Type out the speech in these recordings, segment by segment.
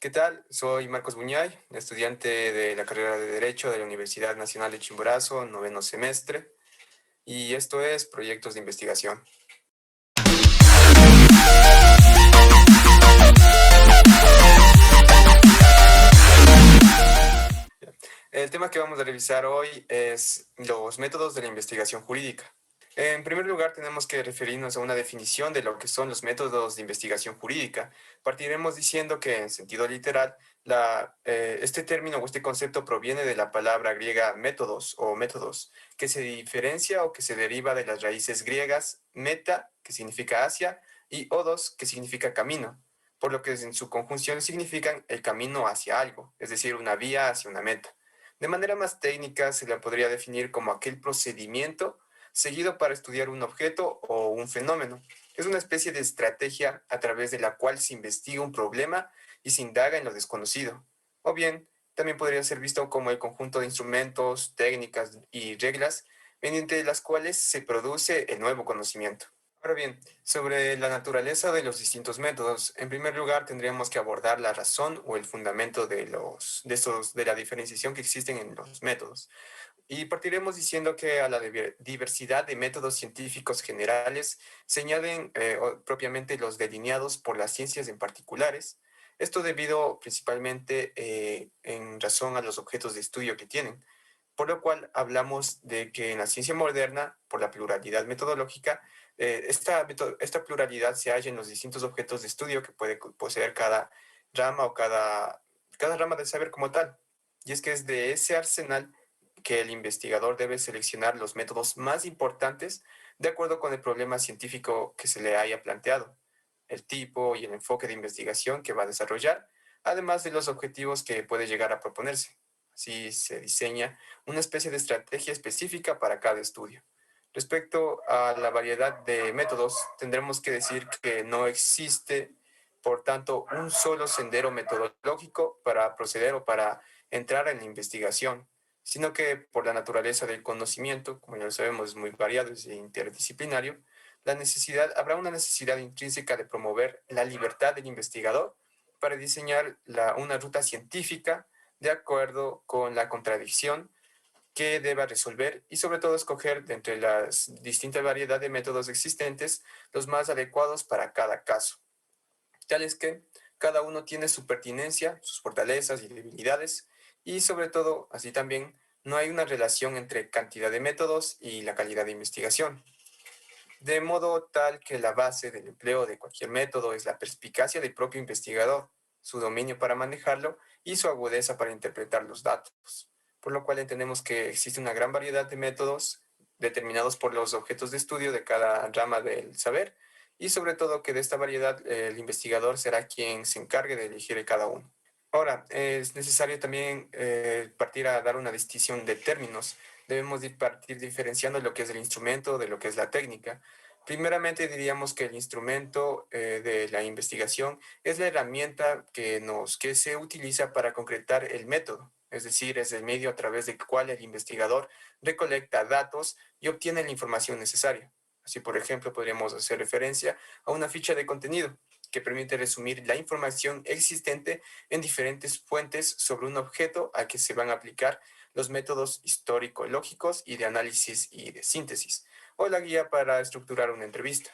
¿Qué tal? Soy Marcos Buñay, estudiante de la carrera de Derecho de la Universidad Nacional de Chimborazo, noveno semestre, y esto es Proyectos de Investigación. El tema que vamos a revisar hoy es los métodos de la investigación jurídica. En primer lugar, tenemos que referirnos a una definición de lo que son los métodos de investigación jurídica. Partiremos diciendo que, en sentido literal, este término o este concepto proviene de la palabra griega métodos o métodos, que se diferencia o que se deriva de las raíces griegas meta, que significa hacia, y odos, que significa camino, por lo que en su conjunción significan el camino hacia algo, es decir, una vía hacia una meta. De manera más técnica, se la podría definir como aquel procedimiento seguido para estudiar un objeto o un fenómeno. Es una especie de estrategia a través de la cual se investiga un problema y se indaga en lo desconocido. O bien, también podría ser visto como el conjunto de instrumentos, técnicas y reglas mediante las cuales se produce el nuevo conocimiento. Ahora bien, sobre la naturaleza de los distintos métodos, en primer lugar tendríamos que abordar la razón o el fundamento de la diferenciación que existen en los métodos. Y partiremos diciendo que a la diversidad de métodos científicos generales se añaden propiamente los delineados por las ciencias en particulares. Esto debido principalmente en razón a los objetos de estudio que tienen. Por lo cual hablamos de que en la ciencia moderna, por la pluralidad metodológica, esta pluralidad se halla en los distintos objetos de estudio que puede poseer cada rama o cada rama del saber como tal. Y es que es de ese arsenal que el investigador debe seleccionar los métodos más importantes de acuerdo con el problema científico que se le haya planteado, el tipo y el enfoque de investigación que va a desarrollar, además de los objetivos que puede llegar a proponerse. Así se diseña una especie de estrategia específica para cada estudio. Respecto a la variedad de métodos, tendremos que decir que no existe, por tanto, un solo sendero metodológico para proceder o para entrar en la investigación, sino que por la naturaleza del conocimiento, como ya lo sabemos, es muy variado, es interdisciplinario, habrá una necesidad intrínseca de promover la libertad del investigador para diseñar una ruta científica de acuerdo con la contradicción que deba resolver y sobre todo escoger de entre las distintas variedades de métodos existentes los más adecuados para cada caso. Tal es que cada uno tiene su pertinencia, sus fortalezas y debilidades y sobre todo, así también, no hay una relación entre cantidad de métodos y la calidad de investigación. De modo tal que la base del empleo de cualquier método es la perspicacia del propio investigador, su dominio para manejarlo y su agudeza para interpretar los datos. Por lo cual entendemos que existe una gran variedad de métodos determinados por los objetos de estudio de cada rama del saber y sobre todo que de esta variedad el investigador será quien se encargue de elegir cada uno. Ahora, es necesario también partir a dar una distinción de términos. Debemos partir diferenciando lo que es el instrumento de lo que es la técnica. Primeramente diríamos que el instrumento de la investigación es la herramienta que se utiliza para concretar el método, es decir, es el medio a través del cual el investigador recolecta datos y obtiene la información necesaria. Así, por ejemplo, podríamos hacer referencia a una ficha de contenido que permite resumir la información existente en diferentes fuentes sobre un objeto al que se van a aplicar los métodos histórico-lógicos y de análisis y de síntesis, o la guía para estructurar una entrevista.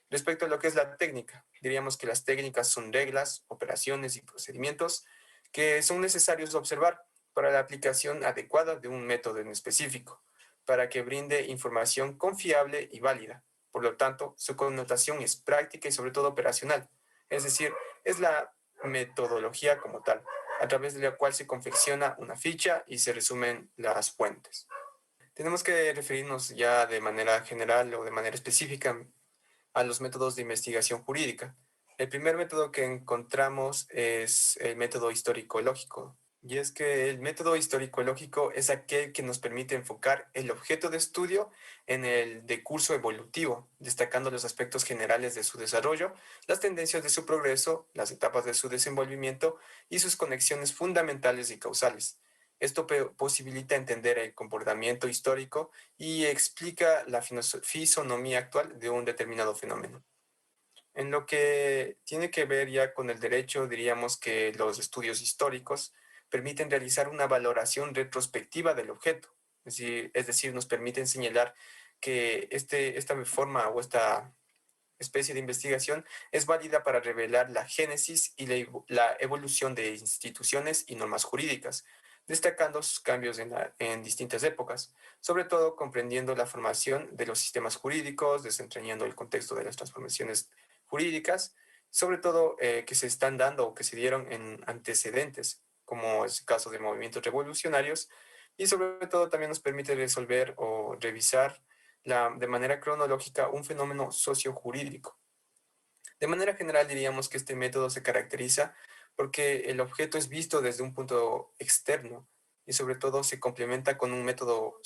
Respecto a lo que es la técnica, diríamos que las técnicas son reglas, operaciones y procedimientos que son necesarios observar para la aplicación adecuada de un método en específico, para que brinde información confiable y válida. Por lo tanto, su connotación es práctica y sobre todo operacional, es decir, es la metodología como tal, a través de la cual se confecciona una ficha y se resumen las fuentes. Tenemos que referirnos ya de manera general o de manera específica a los métodos de investigación jurídica. El primer método que encontramos es el método histórico-lógico. Y es que el método histórico-lógico es aquel que nos permite enfocar el objeto de estudio en el decurso evolutivo, destacando los aspectos generales de su desarrollo, las tendencias de su progreso, las etapas de su desenvolvimiento y sus conexiones fundamentales y causales. Esto posibilita entender el comportamiento histórico y explica la fisonomía actual de un determinado fenómeno. En lo que tiene que ver ya con el derecho, diríamos que los estudios históricos permiten realizar una valoración retrospectiva del objeto. Es decir, nos permiten señalar que esta forma o esta especie de investigación es válida para revelar la génesis y la evolución de instituciones y normas jurídicas, destacando sus cambios en distintas épocas, sobre todo comprendiendo la formación de los sistemas jurídicos, desentrañando el contexto de las transformaciones jurídicas, sobre todo que se están dando o que se dieron en antecedentes, como es el caso de movimientos revolucionarios, y sobre todo también nos permite resolver o revisar de manera cronológica un fenómeno sociojurídico. De manera general diríamos que este método se caracteriza porque el objeto es visto desde un punto externo y sobre todo se complementa con un método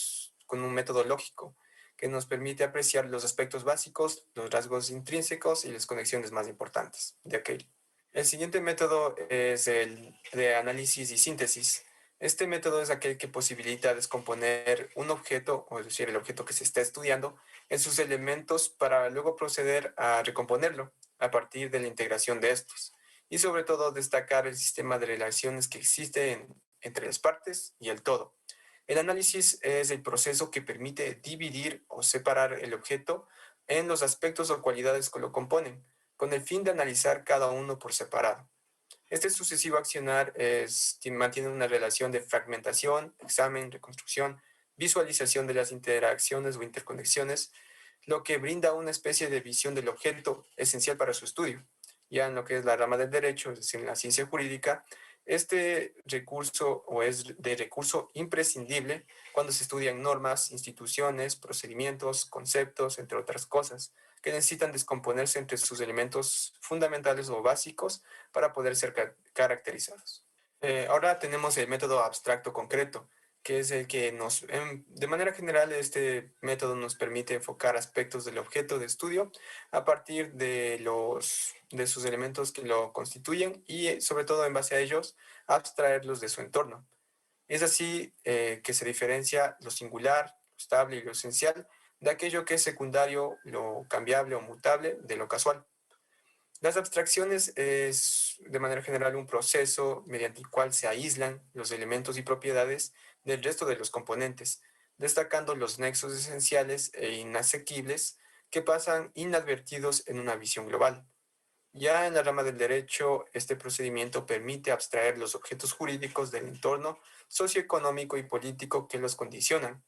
lógico que nos permite apreciar los aspectos básicos, los rasgos intrínsecos y las conexiones más importantes de aquello. El siguiente método es el de análisis y síntesis. Este método es aquel que posibilita descomponer un objeto, o es decir, el objeto que se está estudiando, en sus elementos para luego proceder a recomponerlo a partir de la integración de estos. Y sobre todo destacar el sistema de relaciones que existe entre las partes y el todo. El análisis es el proceso que permite dividir o separar el objeto en los aspectos o cualidades que lo componen, con el fin de analizar cada uno por separado. Este sucesivo accionar mantiene una relación de fragmentación, examen, reconstrucción, visualización de las interacciones o interconexiones, lo que brinda una especie de visión del objeto esencial para su estudio. Ya en lo que es la rama del derecho, es decir, en la ciencia jurídica, este recurso o es de recurso imprescindible cuando se estudian normas, instituciones, procedimientos, conceptos, entre otras cosas, que necesitan descomponerse entre sus elementos fundamentales o básicos para poder ser caracterizados. Ahora tenemos el método abstracto concreto, que es el que de manera general, este método nos permite enfocar aspectos del objeto de estudio a partir de sus elementos que lo constituyen y sobre todo en base a ellos, abstraerlos de su entorno. Es así que se diferencia lo singular, lo estable y lo esencial de aquello que es secundario, lo cambiable o mutable de lo casual. Las abstracciones es de manera general un proceso mediante el cual se aíslan los elementos y propiedades del resto de los componentes, destacando los nexos esenciales e inasequibles que pasan inadvertidos en una visión global. Ya en la rama del derecho, este procedimiento permite abstraer los objetos jurídicos del entorno socioeconómico y político que los condicionan,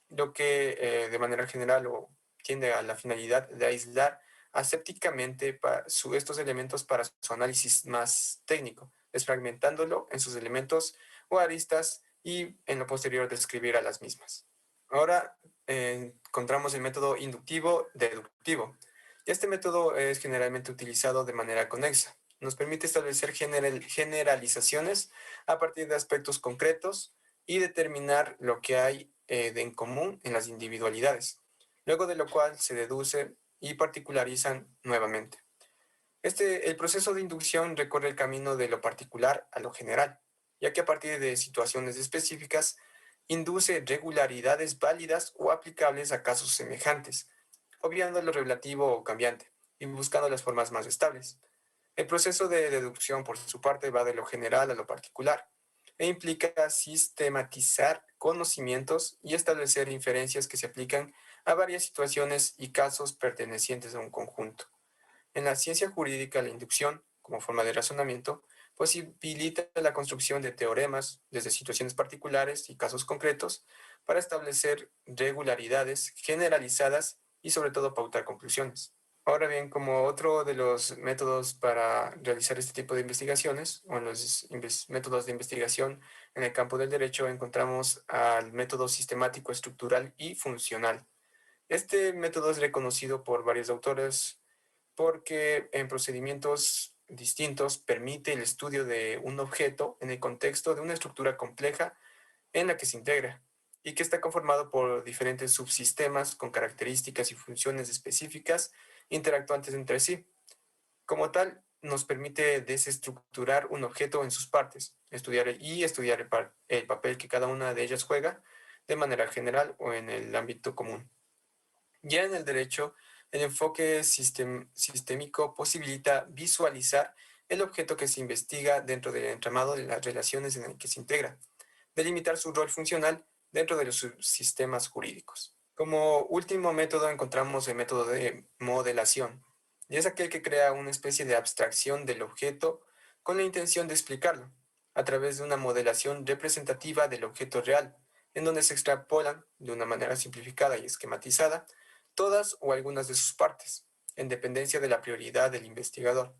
lo que de manera general tiende a la finalidad de aislar asépticamente estos elementos para su análisis más técnico, desfragmentándolo en sus elementos o aristas y en lo posterior describir a las mismas. Ahora encontramos el método inductivo-deductivo. Este método es generalmente utilizado de manera conexa. Nos permite establecer generalizaciones a partir de aspectos concretos y determinar lo que hay en común en las individualidades, luego de lo cual se deduce y particularizan nuevamente. El proceso de inducción recorre el camino de lo particular a lo general, ya que a partir de situaciones específicas induce regularidades válidas o aplicables a casos semejantes, obviando lo relativo o cambiante y buscando las formas más estables. El proceso de deducción, por su parte, va de lo general a lo particular e implica sistematizar conocimientos y establecer inferencias que se aplican a varias situaciones y casos pertenecientes a un conjunto. En la ciencia jurídica, la inducción, como forma de razonamiento, posibilita la construcción de teoremas desde situaciones particulares y casos concretos para establecer regularidades generalizadas y sobre todo pautar conclusiones. Ahora bien, como otro de los métodos para realizar este tipo de investigaciones, o en los métodos de investigación en el campo del derecho, encontramos al método sistemático, estructural y funcional. Este método es reconocido por varios autores porque en procedimientos distintos permite el estudio de un objeto en el contexto de una estructura compleja en la que se integra y que está conformado por diferentes subsistemas con características y funciones específicas interactuantes entre sí. Como tal, nos permite desestructurar un objeto en sus partes, estudiar el papel que cada una de ellas juega de manera general o en el ámbito común. Ya en el derecho El enfoque sistémico posibilita visualizar el objeto que se investiga dentro del entramado de las relaciones en el que se integra, delimitar su rol funcional dentro de los subsistemas jurídicos. Como último método encontramos el método de modelación, y es aquel que crea una especie de abstracción del objeto con la intención de explicarlo, a través de una modelación representativa del objeto real, en donde se extrapolan, de una manera simplificada y esquematizada, todas o algunas de sus partes, en dependencia de la prioridad del investigador,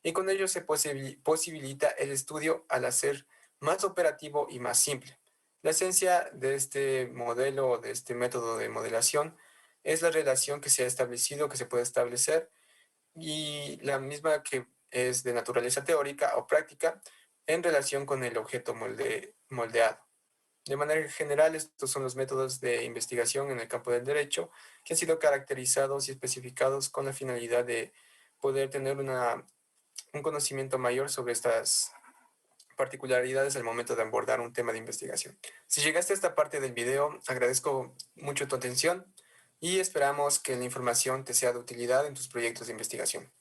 y con ello se posibilita el estudio al hacer más operativo y más simple. La esencia de este modelo, de este método de modelación, es la relación que se ha establecido, que se puede establecer, y la misma que es de naturaleza teórica o práctica en relación con el objeto moldeado. De manera general, estos son los métodos de investigación en el campo del derecho que han sido caracterizados y especificados con la finalidad de poder tener un conocimiento mayor sobre estas particularidades al momento de abordar un tema de investigación. Si llegaste a esta parte del video, agradezco mucho tu atención y esperamos que la información te sea de utilidad en tus proyectos de investigación.